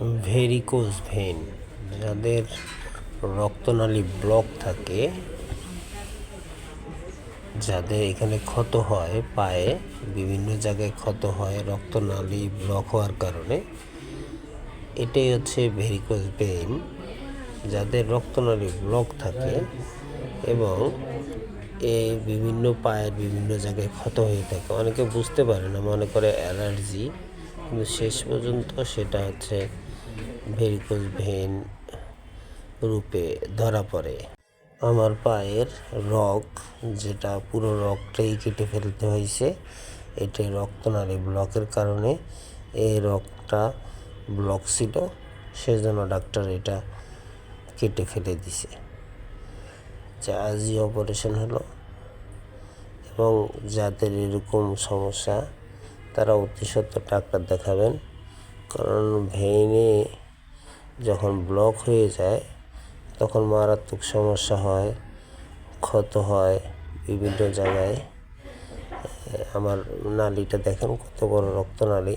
Varicose when, যাদের রক্তনালী block থাকে, যাদের এখানে ক্ষত হয়, পায়ে বিভিন্ন জায়গায় ক্ষত হয় রক্তনালী ব্লক হওয়ার কারণে, এটাই হচ্ছে ভেরিকোজ ভেন। যাদের রক্তনালী ব্লক থাকে এবং বিভিন্ন পায়ের বিভিন্ন জায়গায় ক্ষত হয়ে থাকে, অনেকে বুঝতে পারে না, মনে করে অ্যালার্জি, কিন্তু শেষ পর্যন্ত সেটা হচ্ছে ভেরিকোজ ভেন রূপে ধরা পড়ে। আমার পায়ের রগ, যেটা পুরো রগটাই কেটে ফেলতে হয়েছে, এটা রক্তনালী ব্লকের কারণে। এই রগটা ব্লক ছিল, সেজন্য ডাক্তার এটা কেটে ফেলে দিছে। আজই অপারেশন হলো। এবং যাদের এরকম সমস্যা, তারা অতি সত্বর ডাক্তার দেখাবেন, কারণ ভেইনে যখন ব্লক হয়ে যায় তখন মারাত্মক সমস্যা হয়, ক্ষত হয় বিভিন্ন জায়গায়। আমার নালীটা দেখেন কত বড় রক্তনালী,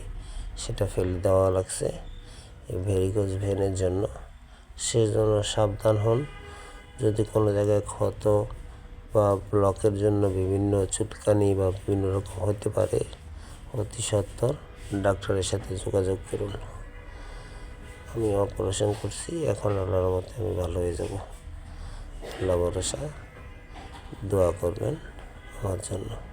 সেটা ফেলে দেওয়া লাগছে এই ভেরিকোজ ভেনের জন্য। সেজন্য সাবধান হন। যদি কোনো জায়গায় ক্ষত বা ব্লকের জন্য বিভিন্ন চুলকানি বা বিভিন্ন রকম হতে পারে, অতি সত্বর ডাক্তারের সাথে যোগাযোগ করুন। আমি অপারেশন করছি, এখন আল্লাহর মতে আমি ভালো হয়ে যাব। আল্লাহ ভরসা, দোয়া করবেন আমার জন্য।